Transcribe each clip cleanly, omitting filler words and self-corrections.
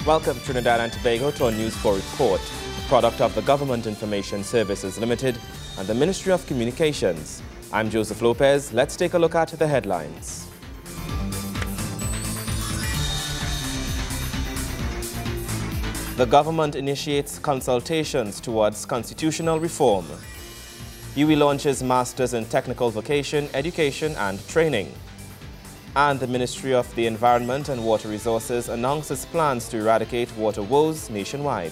Welcome, Trinidad and Tobago, to our News 4 report, a product of the Government Information Services Limited and the Ministry of Communications. I'm Joseph Lopez. Let's take a look at the headlines. The government initiates consultations towards constitutional reform. UWI launches Masters in Technical Vocation, Education and Training. And the Ministry of the Environment and Water Resources announces plans to eradicate water woes nationwide.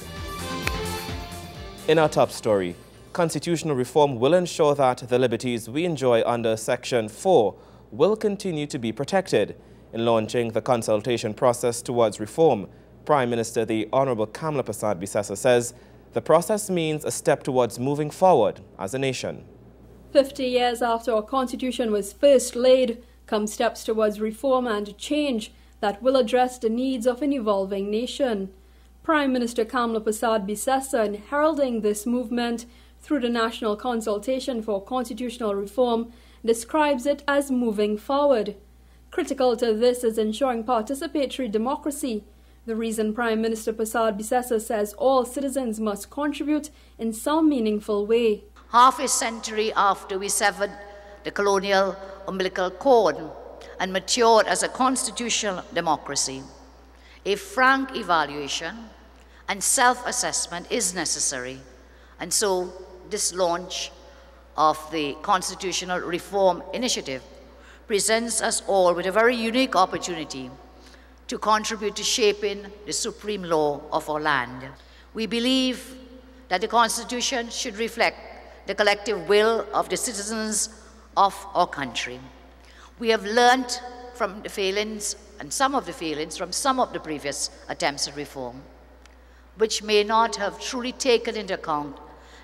In our top story, constitutional reform will ensure that the liberties we enjoy under Section 4 will continue to be protected. In launching the consultation process towards reform, Prime Minister the Honourable Kamla Persad-Bissessor says the process means a step towards moving forward as a nation. 50 years after our constitution was first laid, come steps towards reform and change that will address the needs of an evolving nation. Prime Minister Kamla Persad-Bissessor, in heralding this movement through the National Consultation for Constitutional Reform, describes it as moving forward. Critical to this is ensuring participatory democracy. The reason Prime Minister Persad-Bissessor says all citizens must contribute in some meaningful way. Half a century after we severed the colonial umbilical cord and matured as a constitutional democracy, a frank evaluation and self-assessment is necessary. And so this launch of the Constitutional Reform Initiative presents us all with a very unique opportunity to contribute to shaping the supreme law of our land. We believe that the Constitution should reflect the collective will of the citizens of our country. We have learned from the failings and some of the failings from some of the previous attempts at reform, which may not have truly taken into account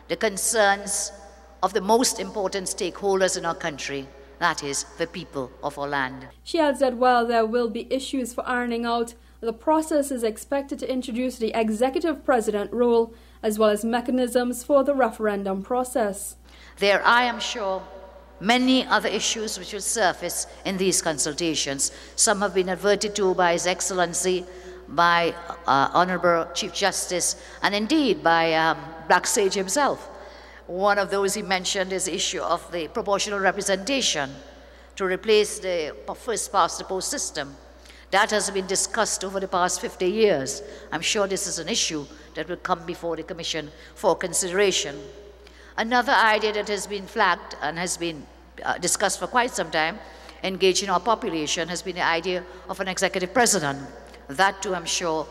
the concerns of the most important stakeholders in our country, that is, the people of our land. She adds that while there will be issues for ironing out, the process is expected to introduce the executive president role as well as mechanisms for the referendum process. There, I am sure, many other issues which will surface in these consultations. Some have been adverted to by His Excellency, by Honourable Chief Justice, and indeed by Black Sage himself. One of those he mentioned is the issue of the proportional representation to replace the first past the post system. That has been discussed over the past 50 years. I'm sure this is an issue that will come before the Commission for consideration. Another idea that has been flagged and has been discussed for quite some time, engaging our population, has been the idea of an executive president. That too, I'm sure,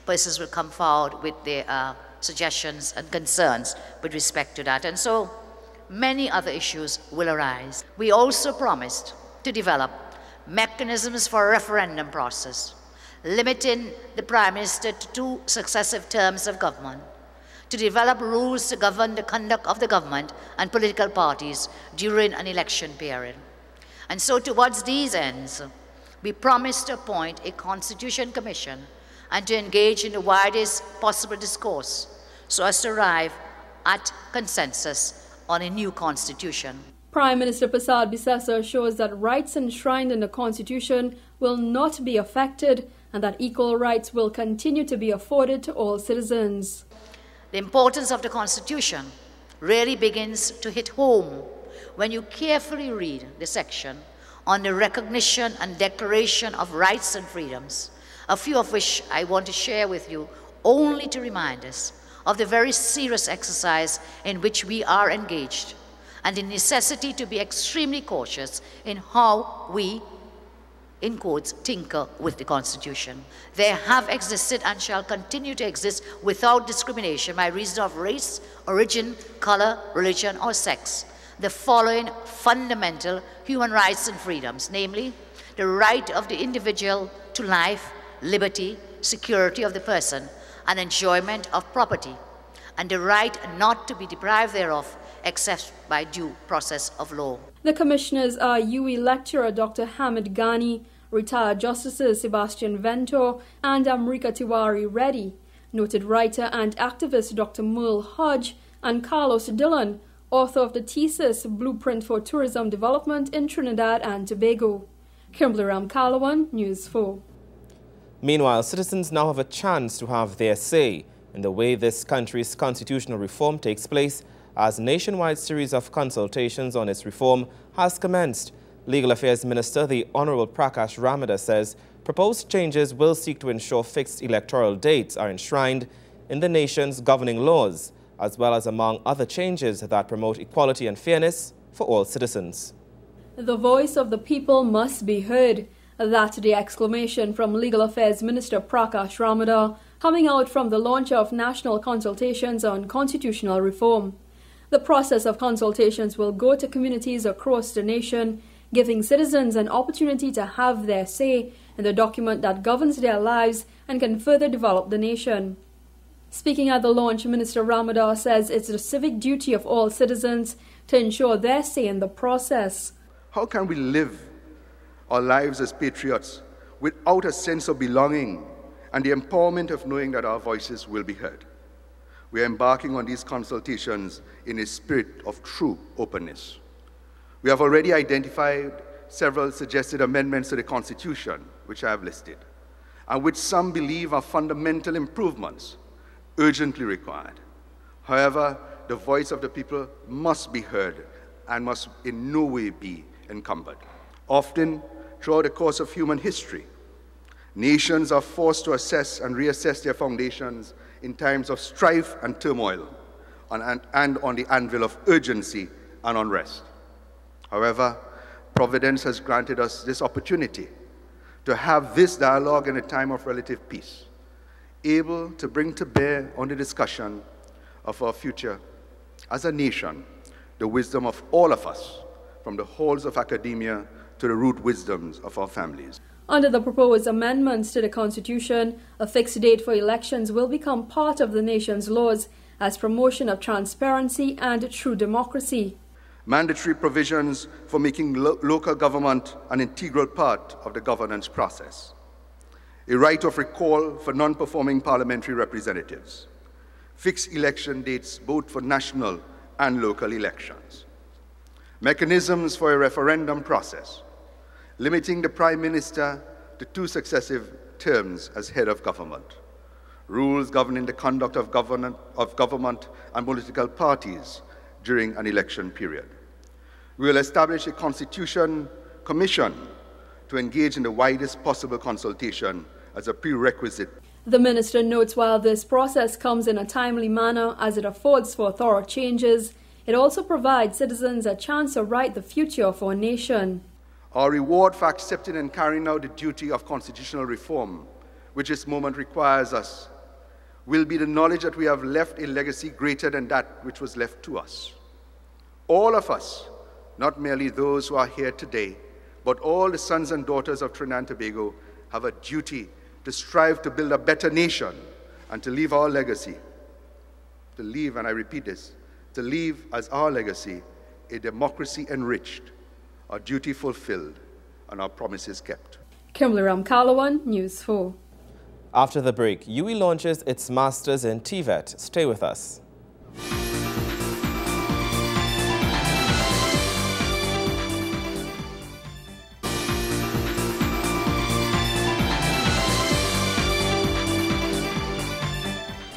persons will come forward with their suggestions and concerns with respect to that. And so many other issues will arise. We also promised to develop mechanisms for a referendum process, limiting the Prime Minister to 2 successive terms of government, to develop rules to govern the conduct of the government and political parties during an election period. And so towards these ends, we promised to appoint a Constitution Commission and to engage in the widest possible discourse so as to arrive at consensus on a new constitution. Prime Minister Persad-Bissessor assures that rights enshrined in the Constitution will not be affected and that equal rights will continue to be afforded to all citizens. The importance of the Constitution really begins to hit home when you carefully read the section on the recognition and declaration of rights and freedoms, a few of which I want to share with you only to remind us of the very serious exercise in which we are engaged and the necessity to be extremely cautious in how we, in quotes, tinker with the Constitution. There have existed and shall continue to exist without discrimination by reason of race, origin, color, religion, or sex the following fundamental human rights and freedoms, namely, the right of the individual to life, liberty, security of the person, and enjoyment of property, and the right not to be deprived thereof except by due process of law. The commissioners are UWI lecturer Dr. Hamid Ghani, retired Justices Sebastian Ventor and Amrika Tiwari Reddy, noted writer and activist Dr. Merle Hodge, and Carlos Dillon, author of the thesis Blueprint for Tourism Development in Trinidad and Tobago. Kimberly Ram Kalawan, News 4. Meanwhile, citizens now have a chance to have their say in the way this country's constitutional reform takes place, as a nationwide series of consultations on its reform has commenced. Legal Affairs Minister, the Honorable Prakash Ramada, says proposed changes will seek to ensure fixed electoral dates are enshrined in the nation's governing laws, as well as among other changes that promote equality and fairness for all citizens. The voice of the people must be heard. That's the exclamation from Legal Affairs Minister Prakash Ramada, coming out from the launch of national consultations on constitutional reform. The process of consultations will go to communities across the nation, giving citizens an opportunity to have their say in the document that governs their lives and can further develop the nation. Speaking at the launch, Minister Ramada says it's the civic duty of all citizens to ensure their say in the process. How can we live our lives as patriots without a sense of belonging and the empowerment of knowing that our voices will be heard? We are embarking on these consultations in a spirit of true openness. We have already identified several suggested amendments to the Constitution, which I have listed, and which some believe are fundamental improvements urgently required. However, the voice of the people must be heard and must in no way be encumbered. Often, throughout the course of human history, nations are forced to assess and reassess their foundations in times of strife and turmoil, and on the anvil of urgency and unrest. However, Providence has granted us this opportunity to have this dialogue in a time of relative peace, able to bring to bear on the discussion of our future as a nation the wisdom of all of us, from the halls of academia to the root wisdoms of our families. Under the proposed amendments to the Constitution, a fixed date for elections will become part of the nation's laws as promotion of transparency and true democracy. Mandatory provisions for making local government an integral part of the governance process. A right of recall for non-performing parliamentary representatives. Fixed election dates both for national and local elections. Mechanisms for a referendum process, limiting the Prime Minister to 2 successive terms as head of government. Rules governing the conduct of government and political parties during an election period. We will establish a Constitution Commission to engage in the widest possible consultation as a prerequisite. The minister notes while this process comes in a timely manner as it affords for thorough changes, it also provides citizens a chance to write the future of our nation. Our reward for accepting and carrying out the duty of constitutional reform, which this moment requires us, will be the knowledge that we have left a legacy greater than that which was left to us. All of us, not merely those who are here today, but all the sons and daughters of Trinidad and Tobago have a duty to strive to build a better nation and to leave our legacy, to leave, and I repeat this, to leave as our legacy a democracy enriched, our duty fulfilled, and our promises kept. Kimberly Ramkalawan, News 4. After the break, UWI launches its Masters in TVET. Stay with us.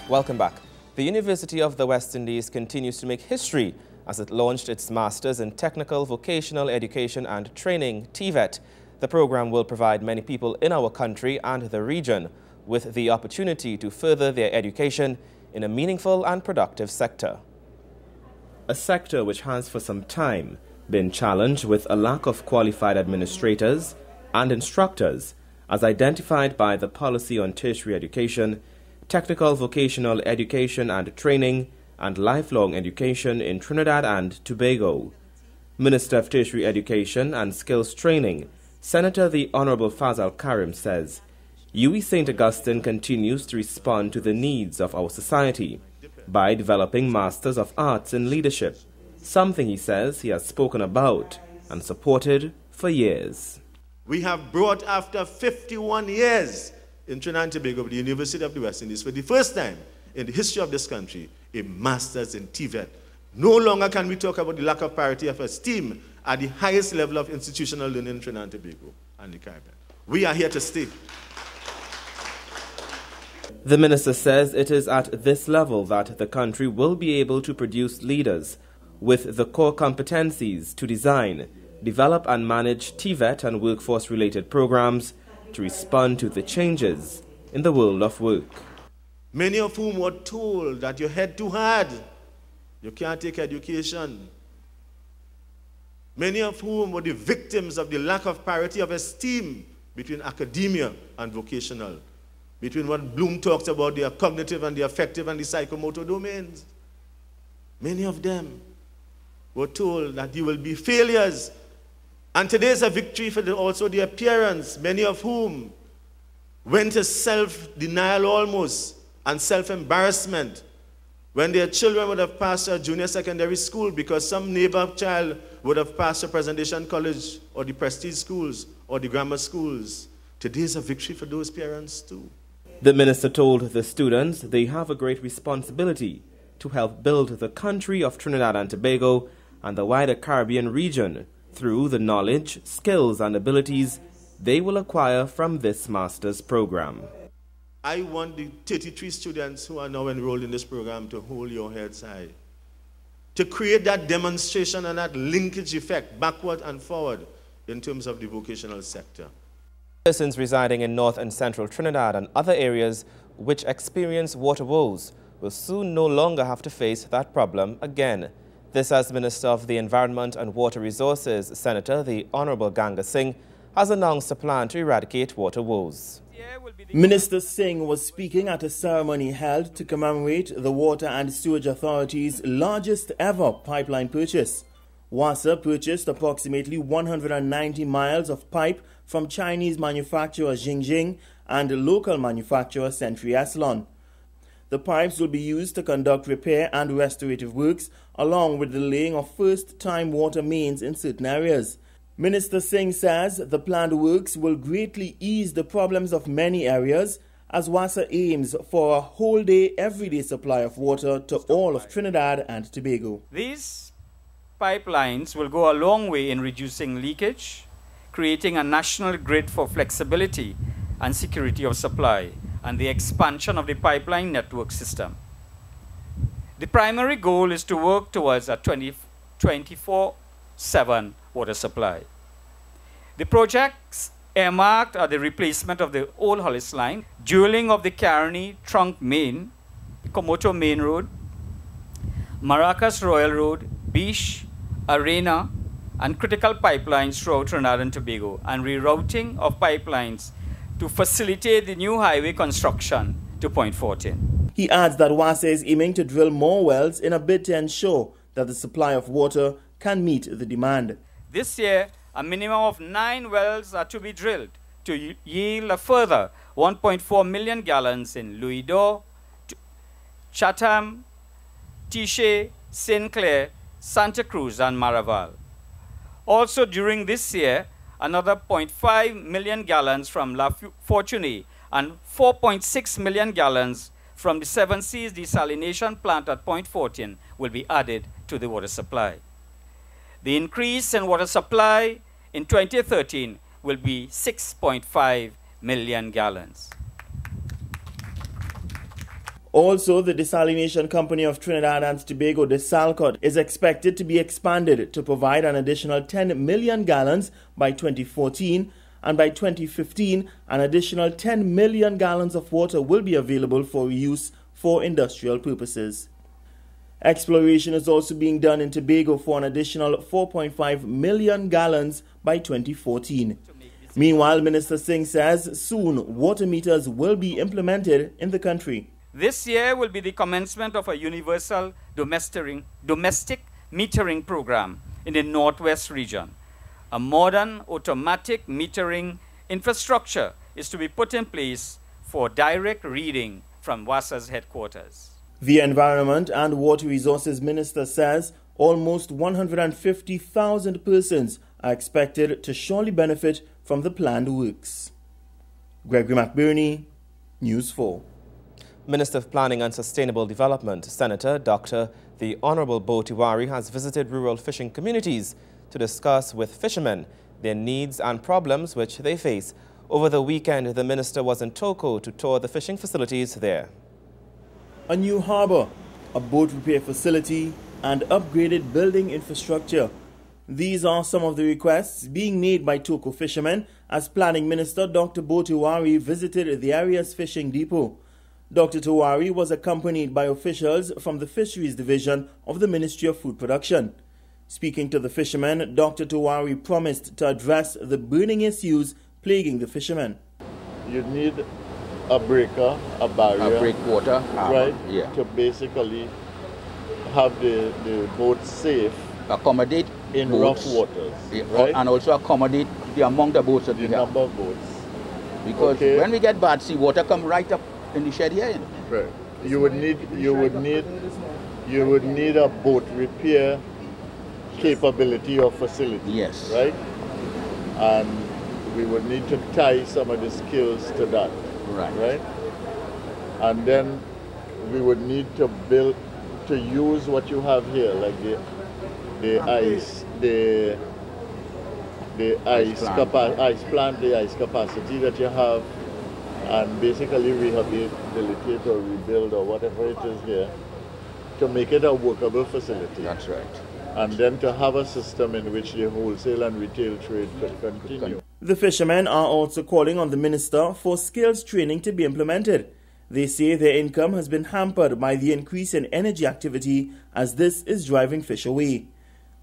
Welcome back. The University of the West Indies continues to make history as it launched its Masters in Technical Vocational Education and Training, TVET. The program will provide many people in our country and the region with the opportunity to further their education in a meaningful and productive sector. A sector which has for some time been challenged with a lack of qualified administrators and instructors, as identified by the Policy on Tertiary Education, Technical Vocational Education and Training, and Lifelong Education in Trinidad and Tobago. Minister of Tertiary Education and Skills Training, Senator the Honorable Fazal Karim, says UWI St. Augustine continues to respond to the needs of our society by developing Masters of Arts in Leadership, something he says he has spoken about and supported for years. We have brought, after 51 years in Trinidad and Tobago, the University of the West Indies, for the first time in the history of this country, a Masters in TVET. No longer can we talk about the lack of parity of esteem at the highest level of institutional learning in Trinidad and Tobago and the Caribbean. We are here to stay. The minister says it is at this level that the country will be able to produce leaders with the core competencies to design, develop and manage TVET and workforce-related programs to respond to the changes in the world of work. Many of whom were told that you head too hard, you can't take education. Many of whom were the victims of the lack of parity of esteem between academia and vocational, between what Bloom talked about, the cognitive and the affective and the psychomotor domains. Many of them were told that you will be failures. And today is a victory for also the appearance, many of whom went to self-denial almost and self-embarrassment when their children would have passed a junior secondary school because some neighbor child would have passed a presentation college or the prestige schools or the grammar schools. Today is a victory for those parents too. The minister told the students they have a great responsibility to help build the country of Trinidad and Tobago and the wider Caribbean region through the knowledge, skills and abilities they will acquire from this master's program. I want the 33 students who are now enrolled in this program to hold your heads high, to create that demonstration and that linkage effect backward and forward in terms of the vocational sector. Persons residing in North and Central Trinidad and other areas which experience water woes will soon no longer have to face that problem again. This as Minister of the Environment and Water Resources, Senator the Honorable Ganga Singh, has announced a plan to eradicate water woes. Minister Singh was speaking at a ceremony held to commemorate the Water and Sewage Authority's largest ever pipeline purchase. WASA purchased approximately 190 miles of pipe from Chinese manufacturer Jingjing and local manufacturer Century Eslon. The pipes will be used to conduct repair and restorative works along with the laying of first-time water mains in certain areas. Minister Singh says the planned works will greatly ease the problems of many areas as WASA aims for a whole-day, everyday supply of water to all of Trinidad and Tobago. These pipelines will go a long way in reducing leakage, creating a national grid for flexibility and security of supply, and the expansion of the pipeline network system. The primary goal is to work towards a 24/7 water supply. The projects earmarked are the replacement of the old Hollis line, dualling of the Caroni Trunk Main, Komoto Main Road, Maracas Royal Road, Beach, Arena, and critical pipelines throughout Trinidad and Tobago, and rerouting of pipelines to facilitate the new highway construction to Point 14. He adds that WASA is aiming to drill more wells in a bid to ensure that the supply of water can meet the demand. This year, a minimum of 9 wells are to be drilled to yield a further 1.4 million gallons in Louis d'Or, Chatham, Tiche, St. Clair, Santa Cruz, and Maraval. Also during this year, another 0.5 million gallons from La Fortuné and 4.6 million gallons from the Seven Seas desalination plant at Point 14 will be added to the water supply. The increase in water supply in 2013 will be 6.5 million gallons. Also, the Desalination Company of Trinidad and Tobago, DESALCOT, is expected to be expanded to provide an additional 10 million gallons by 2014, and by 2015, an additional 10 million gallons of water will be available for use for industrial purposes. Exploration is also being done in Tobago for an additional 4.5 million gallons by 2014. Meanwhile, Minister Singh says soon water meters will be implemented in the country. This year will be the commencement of a universal domestic metering program in the Northwest region. A modern automatic metering infrastructure is to be put in place for direct reading from WASA's headquarters. The Environment and Water Resources Minister says almost 150,000 persons are expected to surely benefit from the planned works. Gregory McBurney, News 4. Minister of Planning and Sustainable Development, Senator Dr. the Honorable Bo Tiwari, has visited rural fishing communities to discuss with fishermen their needs and problems which they face Over the weekend, the minister was in Toko to tour the fishing facilities there. A new harbour, a boat repair facility, and upgraded building infrastructure. These are some of the requests being made by Toko fishermen as Planning Minister Dr. Bo Tiwari visited the area's fishing depot. Dr. Tiwari was accompanied by officials from the Fisheries Division of the Ministry of Food Production. Speaking to the fishermen, Dr. Tiwari promised to address the burning issues plaguing the fishermen. You need a breaker, a barrier, a breakwater, right? Yeah. To basically have the boat safe, accommodate in boats, rough waters, right? And also accommodate the amount of boats that we have. The number of boats. Because when we get bad sea water, come right up in the shed here. You know? Right. You would need a boat repair capability or facility. Yes. Right. And we would need to tie some of the skills to that. Right. Right. And then we would need to use what you have here, like the ice plant, the ice capacity that you have, and basically rehabilitate or rebuild or whatever it is here to make it a workable facility. That's right. And then to have a system in which the wholesale and retail trade could continue. The fishermen are also calling on the minister for skills training to be implemented. They say their income has been hampered by the increase in energy activity as this is driving fish away.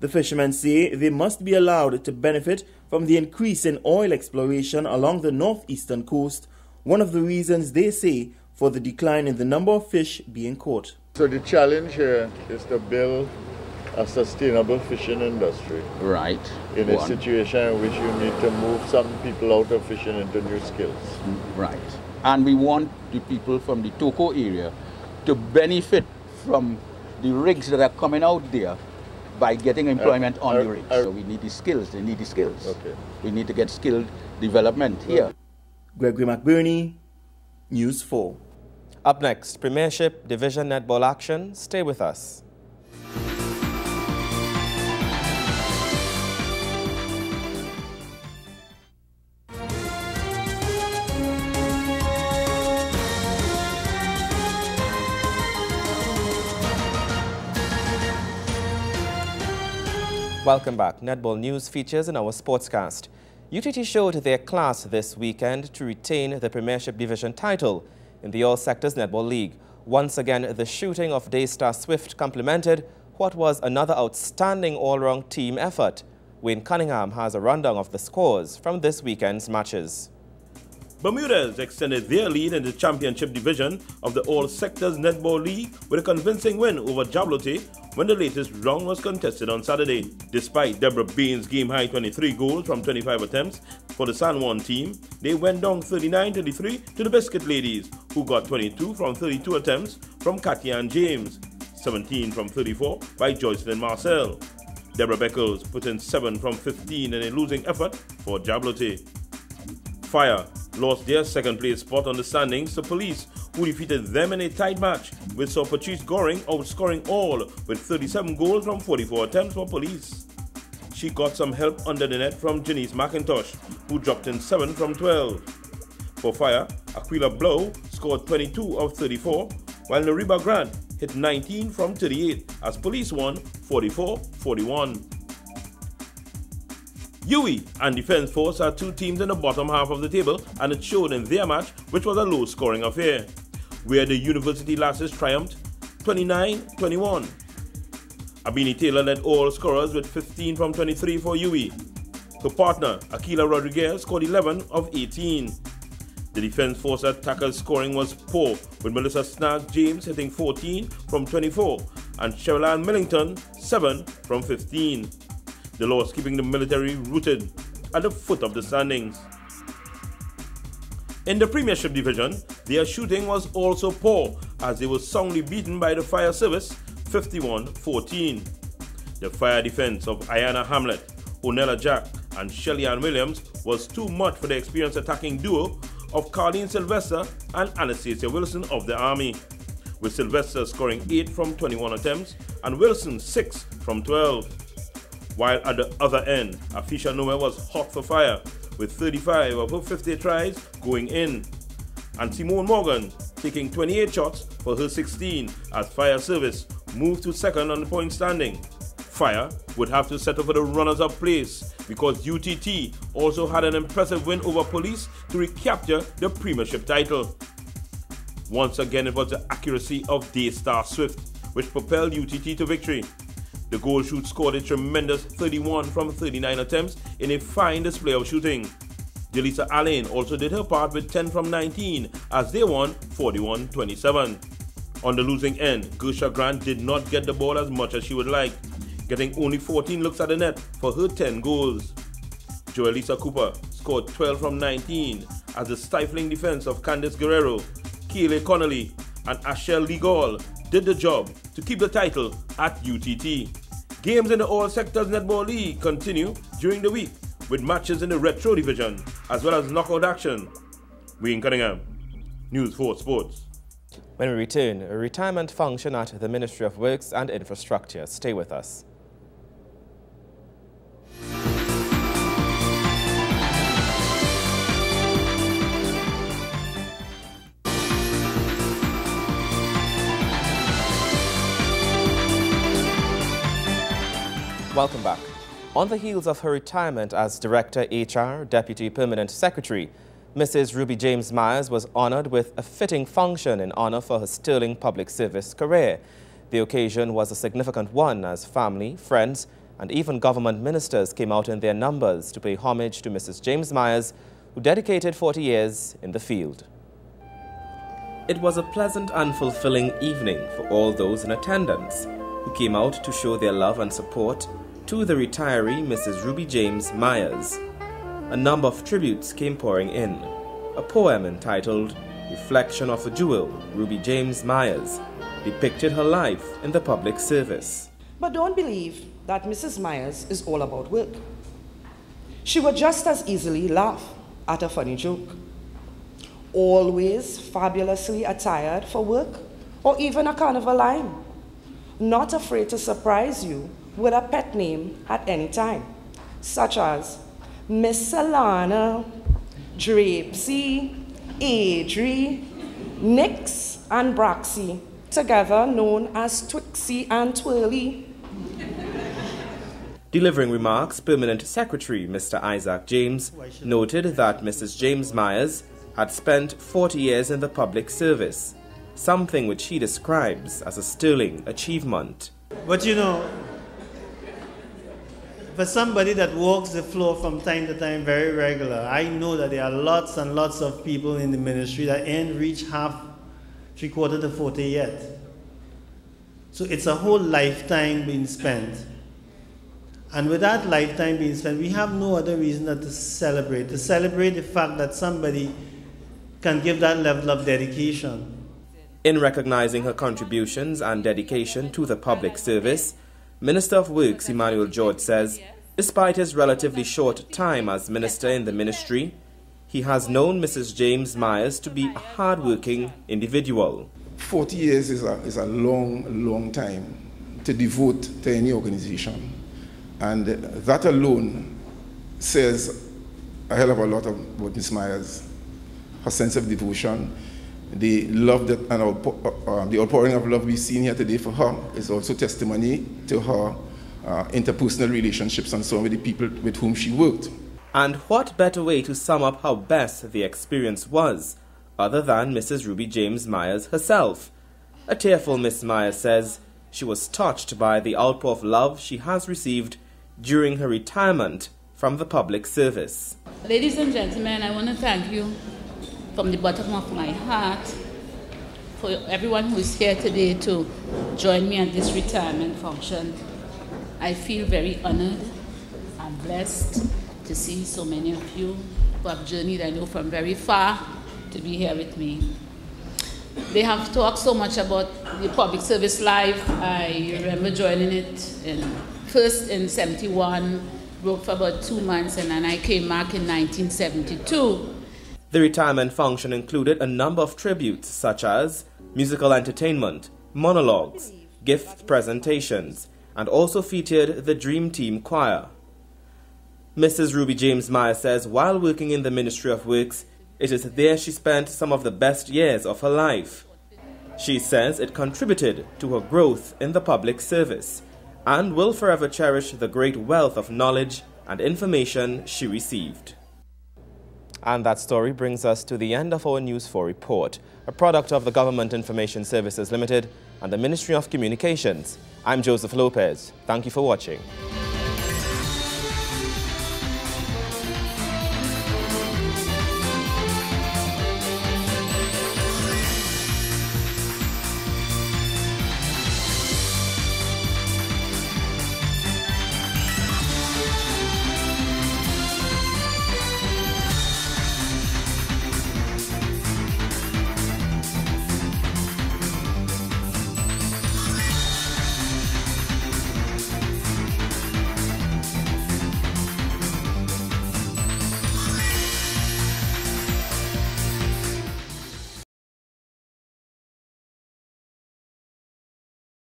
The fishermen say they must be allowed to benefit from the increase in oil exploration along the northeastern coast, one of the reasons they say for the decline in the number of fish being caught. So the challenge here is to build a sustainable fishing industry. Right. In a situation in which you need to move some people out of fishing into new skills. Right. And we want the people from the Toko area to benefit from the rigs that are coming out there by getting employment on the rigs. So we need the skills. They need the skills. Okay. We need to get skilled development here. Gregory McBurney, News 4. Up next, Premiership Division Netball action. Stay with us. Welcome back. Netball news features in our sportscast. UTT showed their class this weekend to retain the Premiership Division title in the All Sectors Netball League. Once again, the shooting of Daystar Swift complemented what was another outstanding all-round team effort. Wayne Cunningham has a rundown of the scores from this weekend's matches. Bermudez extended their lead in the Championship Division of the All Sectors Netball League with a convincing win over Jablote when the latest round was contested on Saturday. Despite Deborah Bain's game-high 23 goals from 25 attempts for the San Juan team, they went down 39-33 to the Biscuit Ladies, who got 22 from 32 attempts from Katyan James, 17 from 34 by Joycelyn Marcel. Deborah Beckles put in 7 from 15 in a losing effort for Jablote. Fire lost their second-place spot on the standings to Police, who defeated them in a tight match, which saw Patrice Goring outscoring all with 37 goals from 44 attempts for Police. She got some help under the net from Janice McIntosh, who dropped in 7 from 12. For Fire, Aquila Blow scored 22 of 34, while Nariba Grant hit 19 from 38 as Police won 44-41. UE and Defence Force are two teams in the bottom half of the table, and it showed in their match, which was a low-scoring affair, where the University Lasses triumphed 29-21. Abini Taylor led all scorers with 15 from 23 for UE. Her partner, Akila Rodriguez, scored 11 of 18. The Defence Force attackers' scoring was poor, with Melissa Snag James hitting 14 from 24 and Sherilyn Millington 7 from 15. The loss keeping the military rooted at the foot of the standings. In the Premiership Division, their shooting was also poor as they were soundly beaten by the Fire Service 51-14. The Fire defense of Ayana Hamlet, Onella Jack and Shelly-Ann Williams was too much for the experienced attacking duo of Carleen Sylvester and Anastasia Wilson of the Army, with Sylvester scoring 8 from 21 attempts and Wilson 6 from 12. While at the other end, Afisha Noe was hot for Fire, with 35 of her 50 tries going in. And Simone Morgan taking 28 shots for her 16 as Fire Service moved to second on the point standing. Fire would have to settle for the runners-up place because UTT also had an impressive win over Police to recapture the Premiership title. Once again, it was the accuracy of Daystar Swift which propelled UTT to victory. The goal shoot scored a tremendous 31 from 39 attempts in a fine display of shooting. Jaleesa Allen also did her part with 10 from 19 as they won 41-27. On the losing end, Gersha Grant did not get the ball as much as she would like, getting only 14 looks at the net for her 10 goals. Joelisa Cooper scored 12 from 19 as the stifling defense of Candice Guerrero, Keely Connolly and Ashel Ligol did the job to keep the title at UTT. Games in the All Sectors Netball League continue during the week with matches in the Retro Division as well as knockout action. Wayne Cunningham, News 4 Sports. When we return, a retirement function at the Ministry of Works and Infrastructure. Stay with us. Welcome back. On the heels of her retirement as Director HR, Deputy Permanent Secretary, Mrs. Ruby James Myers was honored with a fitting function in honor for her sterling public service career. The occasion was a significant one as family, friends, and even government ministers came out in their numbers to pay homage to Mrs. James Myers, who dedicated 40 years in the field. It was a pleasant and fulfilling evening for all those in attendance who came out to show their love and support to the retiree Mrs. Ruby James Myers. A number of tributes came pouring in. A poem entitled Reflection of a Jewel, Ruby James Myers, depicted her life in the public service. But don't believe that Mrs. Myers is all about work. She would just as easily laugh at a funny joke. Always fabulously attired for work or even a carnival line. Not afraid to surprise you with a pet name at any time, such as Miss Alana, Drapesy, Adri, Nix, and Braxy, together known as Twixie and Twirly. Delivering remarks, Permanent Secretary Mr. Isaac James noted that Mrs. James Myers had spent 40 years in the public service, something which he describes as a sterling achievement. But you know, for somebody that walks the floor from time to time very regular, I know that there are lots and lots of people in the ministry that ain't reached half, 3/4 to 40 yet. So it's a whole lifetime being spent. And with that lifetime being spent, we have no other reason than to celebrate the fact that somebody can give that level of dedication. In recognizing her contributions and dedication to the public service, Minister of Works Emmanuel George says, despite his relatively short time as minister in the ministry, he has known Mrs. James Myers to be a hard-working individual. 40 years is a long time to devote to any organization. And that alone says a hell of a lot about Ms. Myers. Her sense of devotion, the love that, and the outpouring of love we've seen here today for her is also testimony to her interpersonal relationships and so on with the people with whom she worked. And what better way to sum up how best the experience was, other than Mrs. Ruby James Myers herself? A tearful Miss Myers says she was touched by the outpour of love she has received during her retirement from the public service. Ladies and gentlemen, I want to thank you from the bottom of my heart for everyone who is here today to join me at this retirement function. I feel very honored and blessed to see so many of you who have journeyed, I know, from very far to be here with me. They have talked so much about the public service life. I remember joining it first in 71, worked for about 2 months, and then I came back in 1972. The retirement function included a number of tributes such as musical entertainment, monologues, gift presentations, and also featured the Dream Team Choir. Mrs. Ruby James Meyer says while working in the Ministry of Works, it is there she spent some of the best years of her life. She says it contributed to her growth in the public service and will forever cherish the great wealth of knowledge and information she received. And that story brings us to the end of our News 4 report, a product of the Government Information Services Limited and the Ministry of Communications. I'm Joseph Lopez. Thank you for watching.